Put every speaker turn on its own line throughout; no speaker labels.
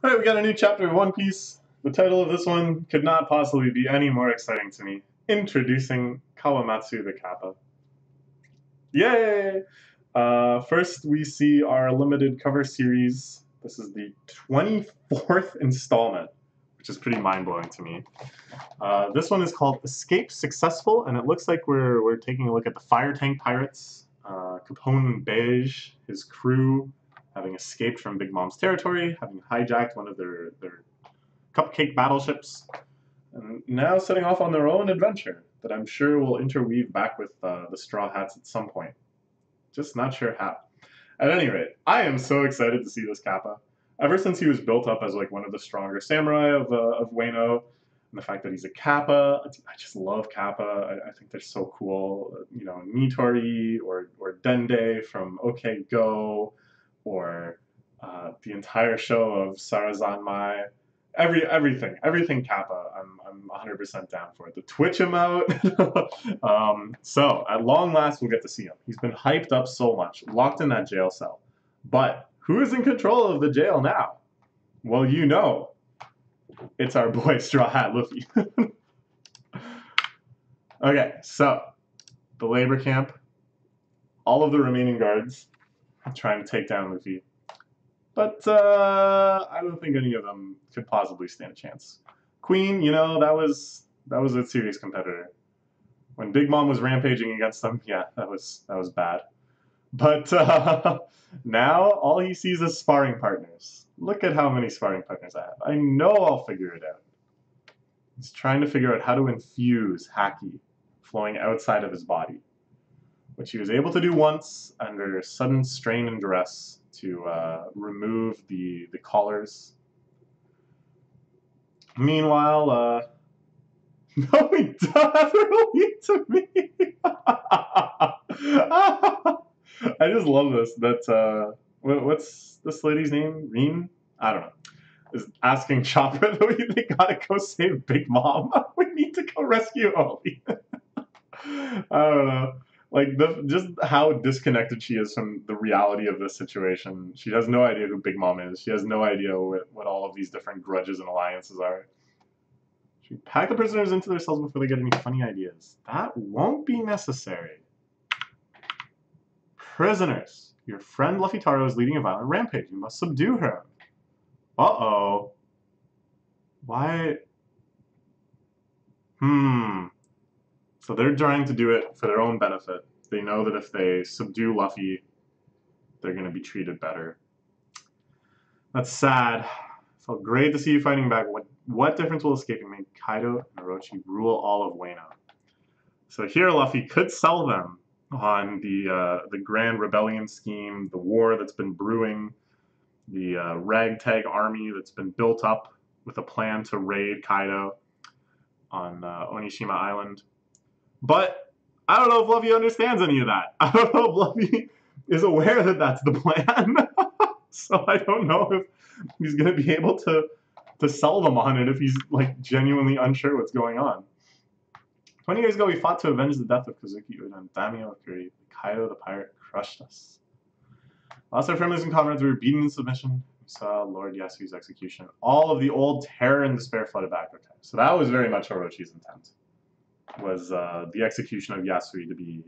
Alright, we got a new chapter of One Piece. The title of this one could not possibly be any more exciting to me. Introducing Kawamatsu the Kappa. Yay! First, we see our limited cover series. This is the 24th installment, which is pretty mind-blowing to me. This one is called Escape Successful, and it looks like we're taking a look at the Fire Tank Pirates. Capone Beige, his crew, having escaped from Big Mom's territory, having hijacked one of their cupcake battleships, and now setting off on their own adventure that I'm sure will interweave back with the Straw Hats at some point. Just not sure how. At any rate, I am so excited to see this Kappa. Ever since he was built up as like one of the stronger samurai of Wano, and the fact that he's a Kappa, I just love Kappa. I think they're so cool. You know, Nitori or Dende from OK Go, or the entire show of Sarazanmai. Everything Kappa, I'm 100% down for it. The Twitch emote. So at long last, we'll get to see him. He's been hyped up so much, locked in that jail cell. But who is in control of the jail now? Well, you know, it's our boy Straw Hat Luffy. Okay, so the labor camp, all of the remaining guards trying to take down Luffy. But I don't think any of them could possibly stand a chance. Queen, you know, that was a serious competitor. When Big Mom was rampaging against them, yeah, that was bad. But now all he sees is sparring partners. Look at how many sparring partners I have. I know I'll figure it out. He's trying to figure out how to infuse Haki flowing outside of his body, which he was able to do once under sudden strain and duress to remove the collars. Meanwhile, no, he doesn't lead to me. I just love this. That what's this lady's name? Reen? I don't know. Is asking Chopper that they gotta go save Big Mom. We need to go rescue Oli. I don't know. Like, just how disconnected she is from the reality of this situation. She has no idea who Big Mom is. She has no idea what all of these different grudges and alliances are. She pack the prisoners into their cells before they get any funny ideas. That won't be necessary. Prisoners, your friend Luffy Taro is leading a violent rampage. You must subdue her. Uh-oh. Why? So they're trying to do it for their own benefit. They know that if they subdue Luffy, they're going to be treated better. That's sad. Felt great to see you fighting back. What difference will escaping make? Kaido and Orochi rule all of Wano. So here Luffy could sell them on the Grand Rebellion scheme, the war that's been brewing, the ragtag army that's been built up with a plan to raid Kaido on Onishima Island. But I don't know if Luffy understands any of that. I don't know if Luffy is aware that that's the plan. So I don't know if he's going to be able to sell them on it if he's like genuinely unsure what's going on. 20 years ago, we fought to avenge the death of Kazuki Uda and Daimyo Ikuri. Kaido the pirate crushed us. Lost our families and comrades, we were beaten in submission. We saw Lord Yasuo's execution. All of the old terror and despair flooded back. Okay, so that was very much Orochi's intent. Was the execution of Yasui to be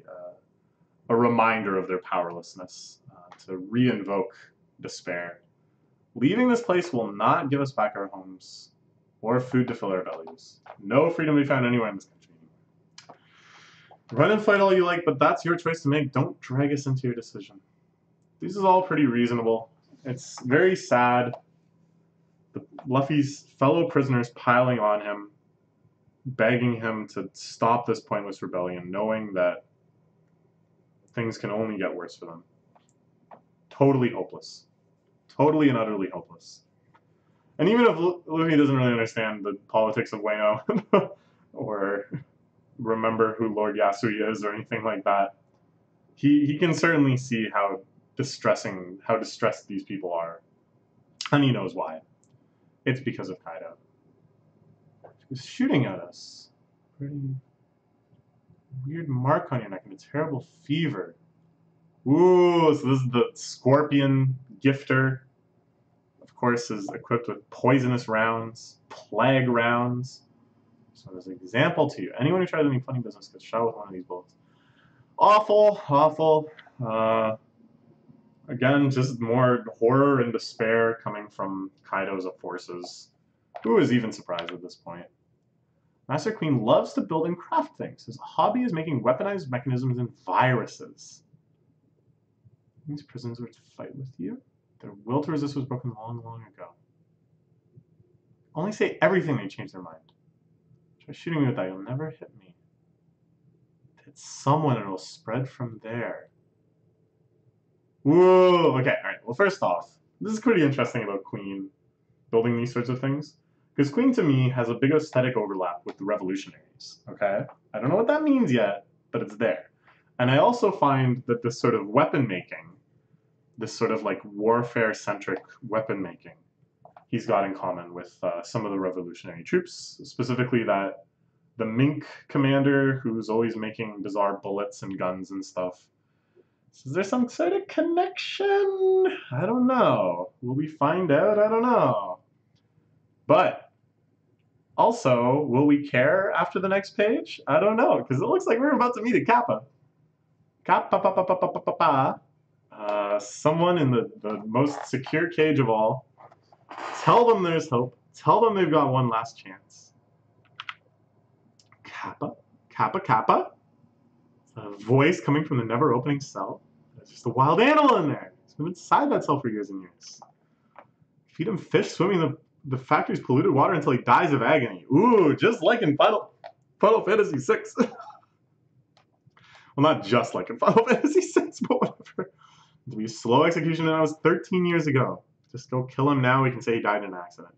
a reminder of their powerlessness, to re-invoke despair. Leaving this place will not give us back our homes or food to fill our bellies. No freedom to be found anywhere in this country anymore. Run and fight all you like, but that's your choice to make. Don't drag us into your decision. This is all pretty reasonable. It's very sad. Luffy's fellow prisoners piling on him, begging him to stop this pointless rebellion, knowing that things can only get worse for them. Totally hopeless. Totally and utterly hopeless. And even if Luffy doesn't really understand the politics of Wano, or remember who Lord Yasui is or anything like that, he can certainly see how distressed these people are. And he knows why. It's because of Kaido. He's shooting at us. Pretty weird mark on your neck and a terrible fever. Ooh, so this is the Scorpion Gifter. Of course, is equipped with poisonous rounds, plague rounds. So as an example to you, anyone who tries any funny business gets shot with one of these bullets. Awful, awful. Again, just more horror and despair coming from Kaido's forces. Who is even surprised at this point? Master Queen loves to build and craft things. His hobby is making weaponized mechanisms and viruses. These prisons were to fight with you? Their will to resist was broken long, long ago. Only say everything they change their mind. Try shooting me with that, you'll never hit me. Hit someone and it'll spread from there. Whoa! Okay, alright. Well, first off, this is pretty interesting about Queen building these sorts of things. Because Queen, to me, has a big aesthetic overlap with the revolutionaries, okay? I don't know what that means yet, but it's there. And I also find that this sort of weapon making, this sort of like warfare-centric weapon making, he's got in common with some of the revolutionary troops, specifically that the Mink commander who's always making bizarre bullets and guns and stuff. So is there some sort of connection? I don't know. Will we find out? I don't know. But also, will we care after the next page? I don't know, because it looks like we're about to meet a Kappa. Kappa. Someone in the most secure cage of all. Tell them there's hope. Tell them they've got one last chance. Kappa. A voice coming from the never-opening cell. There's just a wild animal in there. It's been inside that cell for years and years. Feed him fish swimming in the factory's polluted water until he dies of agony. Ooh, just like in Final Fantasy VI. Well, not just like in Final Fantasy VI, but whatever. To be slow execution, and that was 13 years ago. Just go kill him now. We can say he died in an accident.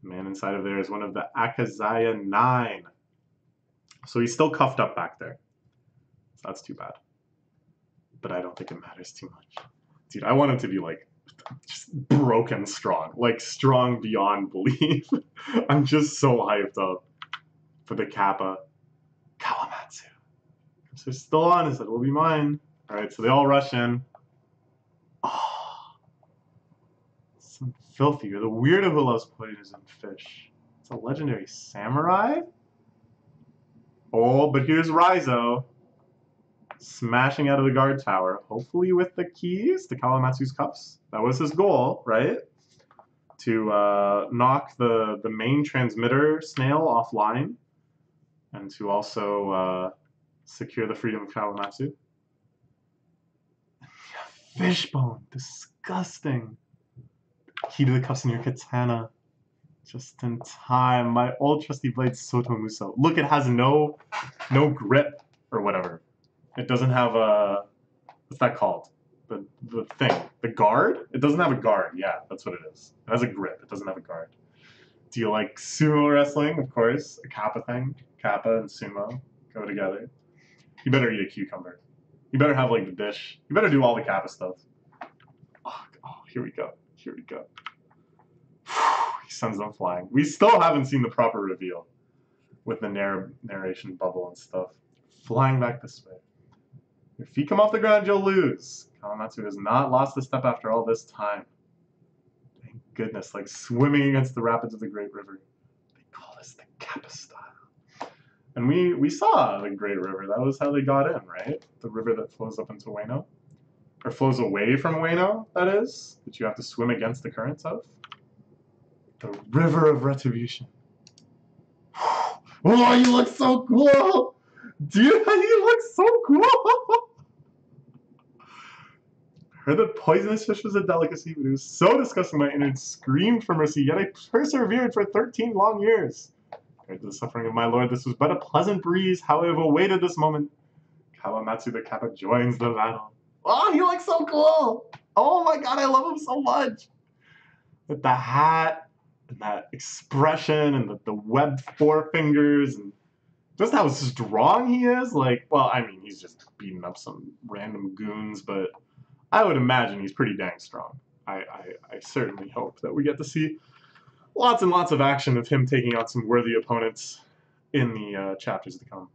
The man inside of there is one of the Akazaya 9. So he's still cuffed up back there. So that's too bad. But I don't think it matters too much. Dude, I want him to be like just broken strong. Like strong beyond belief. I'm just so hyped up for the Kappa. Kawamatsu. So they're still on. He said, will be mine. Alright, so they all rush in. Oh. Some filthy. You're the weirdo who loves poisons and fish. It's a legendary samurai? Oh, but here's Raizo. Smashing out of the guard tower, hopefully with the keys to Kawamatsu's cuffs. That was his goal, right? To knock the main transmitter snail offline, and to also secure the freedom of Kawamatsu. Fishbone, disgusting. Key to the cuffs in your katana. Just in time. My old trusty blade Soto Muso. Look, it has no grip or whatever. It doesn't have a, what's that called? The thing. The guard? It doesn't have a guard. Yeah, that's what it is. It has a grip. It doesn't have a guard. Do you like sumo wrestling? Of course. A Kappa thing. Kappa and sumo go together. You better eat a cucumber. You better have like the dish. You better do all the Kappa stuff. Oh, here we go. Here we go. He sends them flying. We still haven't seen the proper reveal with the narration bubble and stuff. Flying back this way. If you come off the ground, you'll lose. Kawamatsu has not lost a step after all this time. Thank goodness, like swimming against the rapids of the Great River. They call this the Kappa style. And we saw the Great River. That was how they got in, right? The river that flows up into Wano. Or flows away from Wano, that is. That you have to swim against the currents of. The River of Retribution. Oh, you look so cool! Dude, you look so cool! Heard that poisonous fish was a delicacy, but it was so disgusting my innards screamed for mercy, yet I persevered for 13 long years. Compared to the suffering of my lord, this was but a pleasant breeze, how I have awaited this moment. Kawamatsu the Kappa joins the battle. Oh, he looks so cool! Oh my god, I love him so much! With the hat, and that expression, and the webbed forefingers, and just how strong he is. Like, well, I mean, he's just beating up some random goons, but I would imagine he's pretty dang strong. I certainly hope that we get to see lots and lots of action of him taking out some worthy opponents in the chapters to come.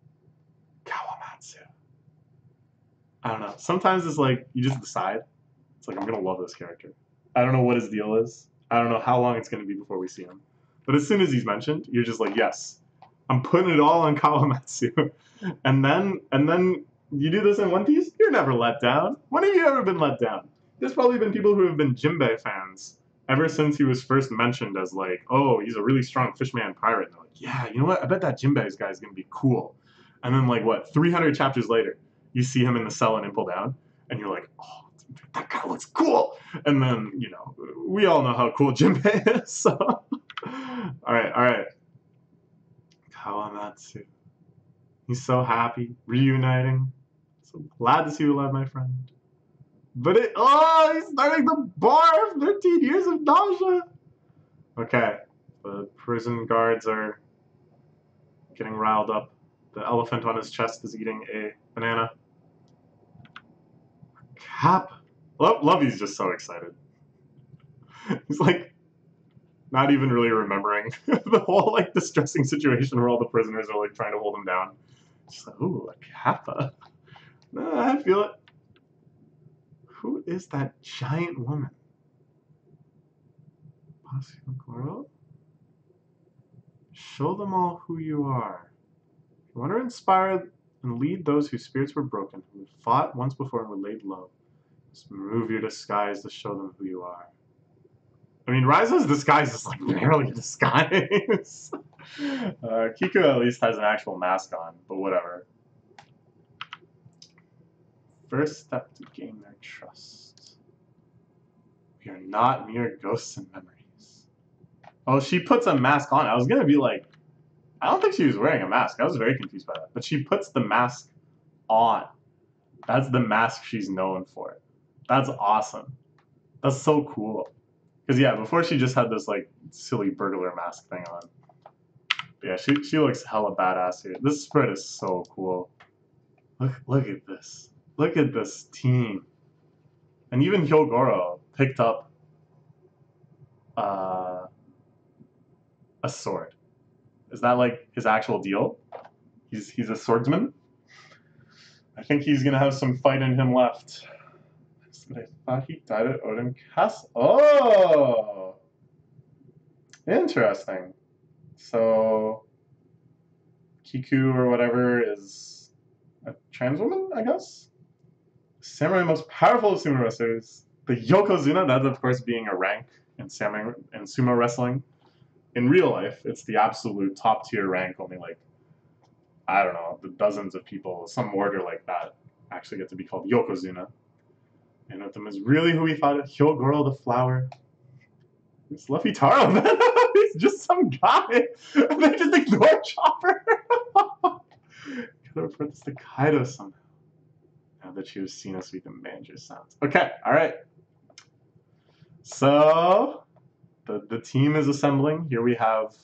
Kawamatsu. I don't know. Sometimes it's like, you just decide. It's like, I'm going to love this character. I don't know what his deal is. I don't know how long it's going to be before we see him. But as soon as he's mentioned, you're just like, yes, I'm putting it all on Kawamatsu. and then you do this in One Piece, you're never let down. When have you ever been let down? There's probably been people who have been Jinbei fans ever since he was first mentioned as like, oh, he's a really strong fishman pirate. And they're like, yeah, you know what? I bet that Jinbei's guy is going to be cool. And then like, what, 300 chapters later, you see him in the cell in Impel Down, and you're like, oh, that guy looks cool. And then, you know, we all know how cool Jinbei is. So, all right. Kawamatsu. He's so happy, reuniting. So glad to see you alive, my friend. But he's starting to barf! 13 years of nausea! Okay, the prison guards are getting riled up. The elephant on his chest is eating a banana. Cap! Lovey's just so excited. He's like, not even really remembering the whole like distressing situation where all the prisoners are like trying to hold him down. Just like, ooh, a kappa. I feel it. Who is that giant woman? Pascal. Show them all who you are. You want to inspire and lead those whose spirits were broken, who had fought once before and were laid low. Just remove your disguise to show them who you are. I mean, Raizo's disguise is like barely a disguise. Kiku at least has an actual mask on, but whatever. First step to gain their trust. We are not mere ghosts and memories. Oh, she puts a mask on. I was gonna be like, I don't think she was wearing a mask. I was very confused by that. But she puts the mask on. That's the mask she's known for. That's awesome. That's so cool. Because yeah, before she just had this like silly burglar mask thing on. But yeah, she looks hella badass here. This spread is so cool. Look at this. Look at this team. And even Hyogoro picked up a sword. Is that like his actual deal? He's a swordsman? I think he's gonna have some fight in him left. But I thought he died at Odin Castle. Oh! Interesting. So Kiku or whatever is a trans woman, I guess? Samurai most powerful of sumo wrestlers. The Yokozuna, that of course being a rank in samurai and sumo wrestling. In real life, it's the absolute top tier rank. Only like, I don't know, the dozens of people, some order like that, actually get to be called Yokozuna. And of them is really who we thought it, Hyogoro the Flower. It's Luffy Taro, man. He's just some guy. And they just ignore Chopper. Gotta report this to Kaido somehow. Now that she was seen as sweet the manager sounds. Okay, alright. So the team is assembling. Here we have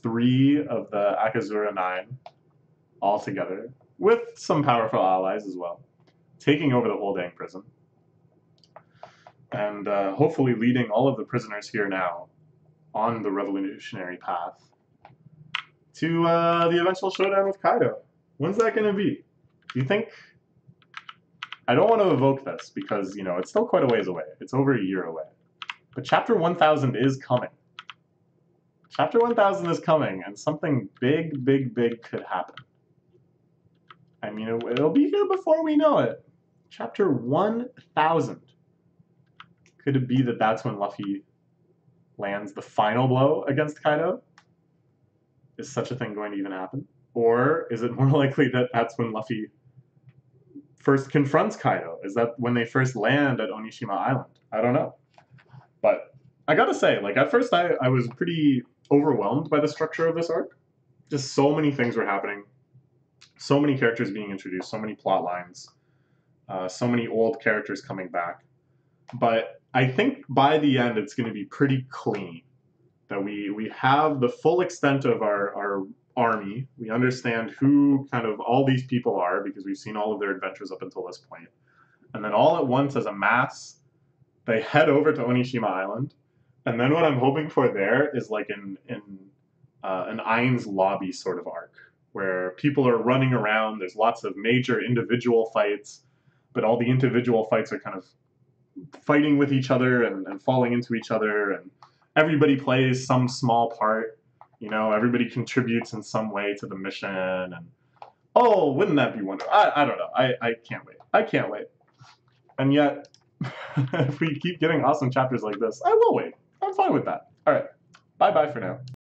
3 of the Akazura 9 all together, with some powerful allies as well, taking over the whole dang prison. And hopefully leading all of the prisoners here now on the revolutionary path to the eventual showdown with Kaido. When's that going to be? Do you think? I don't want to evoke this because, you know, it's still quite a ways away. It's over a year away. But Chapter 1000 is coming. Chapter 1000 is coming, and something big could happen. I mean, it'll be here before we know it. Chapter 1000. Could it be that that's when Luffy lands the final blow against Kaido? Is such a thing going to even happen? Or is it more likely that that's when Luffy first confronts Kaido? Is that when they first land at Onishima Island? I don't know. But I gotta say, like, at first I was pretty overwhelmed by the structure of this arc. Just so many things were happening. So many characters being introduced, so many plot lines, so many old characters coming back. But I think by the end it's going to be pretty clean. That we have the full extent of our army. We understand who kind of all these people are because we've seen all of their adventures up until this point. And then all at once as a mass, they head over to Onishima Island. And then what I'm hoping for there is like an Ainz lobby sort of arc, where people are running around, there's lots of major individual fights, but all the individual fights are kind of fighting with each other and falling into each other, and everybody plays some small part. You know, everybody contributes in some way to the mission, and oh, wouldn't that be wonderful? I don't know. I can't wait. I can't wait. And yet, if we keep getting awesome chapters like this, I will wait. I'm fine with that. All right. Bye-bye for now.